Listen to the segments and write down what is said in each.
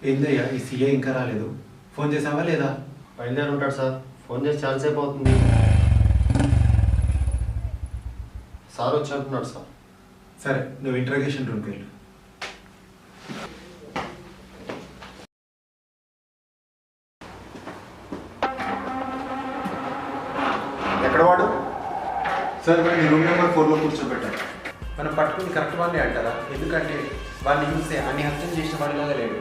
ఏందయ్యా ఈ సీఏ ఇంకా రాలేదు? ఫోన్ చేసావా లేదా? బయలుదేరి ఉంటాడు సార్. ఫోన్ చేసి చాలాసేపు అవుతుంది. సార్ వచ్చి అంటున్నాడు సార్. సరే, నువ్వు ఇంట్రాగేషన్ రూమ్కి వెళ్ళు. ఎక్కడ వాడు? సార్, నేను రూమ్ నెంబర్ 4లో కూర్చోబెట్టాను. మనం పట్టుకుని కరెక్ట్ వాళ్ళే అంటారా? ఎందుకంటే వాడిని చూస్తే అన్ని హత్యలు చేసిన వాడిలాగా లేడు.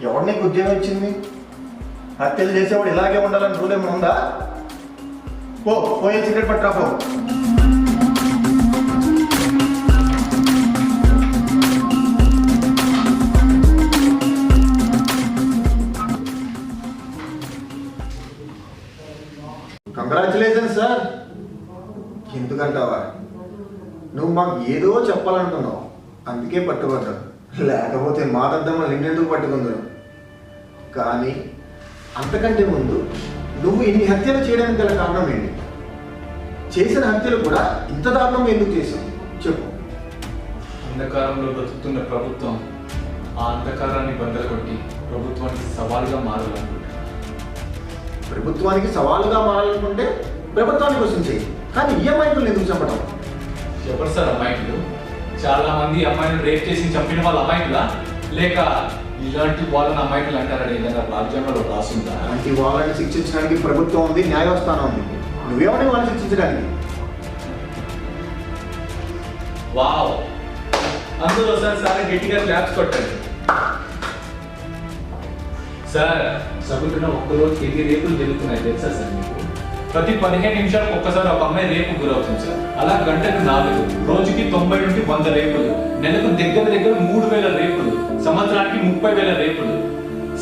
ఎవరు నీకు ఉద్యోగం ఇచ్చింది? హత్యలు చేసేవాడు ఇలాగే ఉండాలని రూల్ ఏమైనా ఉందా? పోయి సిగరెట్ పట్టరా పో. Congratulations sir. ఎందుకంటావా, నువ్వు మాకు ఏదో చెప్పాలనుకున్నావు, అందుకే పట్టుబడ్డావు. లేకపోతే మా దద్దమ్మ నిన్నెందుకు పట్టుకుందాం? కానీ అంతకంటే ముందు నువ్వు ఇన్ని హత్యలు చేయడానికి గల కారణం ఏంటి? చేసిన హత్యలు కూడా ఇంత దారుణంగా ఎందుకు చేసావు చెప్పు. అంధకారంలో బ్రతుకుతున్న ప్రభుత్వం ఆ అంధకారాన్ని బద్దలుకొట్టి ప్రభుత్వానికి సవాలుగా మారాలనుకుంటుంది. ప్రభుత్వానికి సవాలుగా మారాలనుకుంటే ప్రభుత్వాన్ని క్వశ్చన్ చేయి, కానీ ఈ అమ్మాయిలు ఎందుకు చంపడం? ఎవరు సార్ అమ్మాయిలు? చాలా మంది అమ్మాయిలు రేప్ చేసి చంపిన వాళ్ళ అమ్మాయిలా, లేక ఇలాంటి వాళ్ళని అమ్మాయిలు అంటారని ఏదైనా రాజ్యాంగంలో రాసిందా? అంటే వాళ్ళని శిక్షించడానికి ప్రభుత్వం ఉంది, న్యాయస్థానం ఉంది. నువ్వేమని వాళ్ళని శిక్షించడానికి? వావ్, అందులో సార్ గట్టిగా క్లాప్స్ కొట్టండి సార్. సగటున ఒక్కరోజు 8 రేపులు జరుగుతున్నాయి తెలుసా సార్ మీకు? ప్రతి 15 నిమిషాలకు ఒక్కసారి ఒక అమ్మాయి రేపు గురవుతుంది సార్. అలా గంటకు 4, రోజుకి 90 నుండి 100 రేపులు, నెలకు దగ్గర 3,000 రేపులు, సంవత్సరానికి 30,000 రేపులు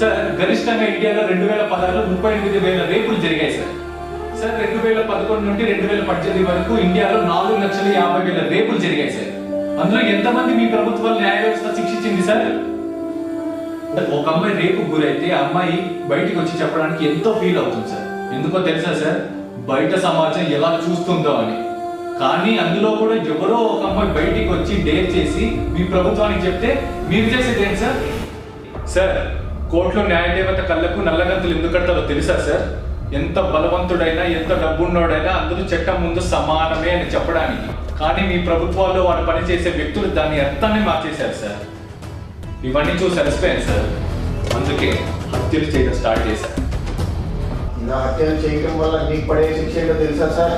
సార్. గరిష్టంగా ఇండియాలో 2016లో 38,000 రేపులు జరిగాయి సార్. 2011 నుండి 2018 వరకు ఇండియాలో 4,50,000 రేపులు జరిగాయి సార్. అందులో ఎంతమంది మీ ప్రభుత్వాలు న్యాయ వ్యవస్థ శిక్షించింది సార్? ఒక అమ్మాయి రేపు గురైతే ఆ అమ్మాయి బయటికి వచ్చి చెప్పడానికి ఎంతో ఫీల్ అవుతుంది సార్. ఎందుకో తెలుసా సార్? బయట సమాజం ఎలా చూస్తుందో అని. కానీ అందులో కూడా ఎవరో ఒక అమ్మాయి బయటికి వచ్చి డేర్ చేసి మీ ప్రభుత్వానికి చెప్తే మీరు చేసేది ఏంటి సార్? సార్, కోర్టులో న్యాయదేవత కళ్ళకు నల్లగంతులు ఎందుకు కడతారో తెలుసా సార్? ఎంత బలవంతుడైనా ఎంత డబ్బున్నోడైనా అందరూ చట్టం ముందు సమానమే అని చెప్పడానికి. కానీ మీ ప్రభుత్వాల్లో వాళ్ళు పనిచేసే వ్యక్తులు దాన్ని అర్థాన్ని మార్చేశారు సార్. ఇవన్నీ చూసి అలసిపోయాను సార్. అందుకే హత్యలు చేయడం స్టార్ట్ చేశారు. ఇలా హత్యలు చేయడం వల్ల నీకు పడే శిక్ష ఏంటో తెలుసా సార్?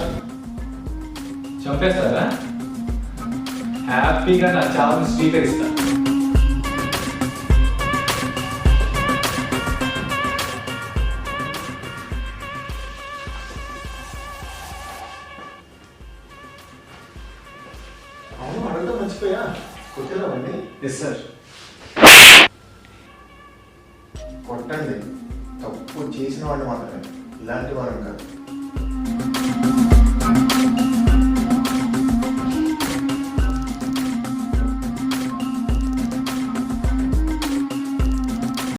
చంపేస్తారా? హ్యాపీగా నా చావును స్వీకరిస్తా. అవును, అడగడం మర్చిపోయా. కొట్టేదామండి? Yes sir. కొట్టండి, తప్పు చేసిన వాడిని మాత్రమే, ఇలాంటి వాడిని కాదు.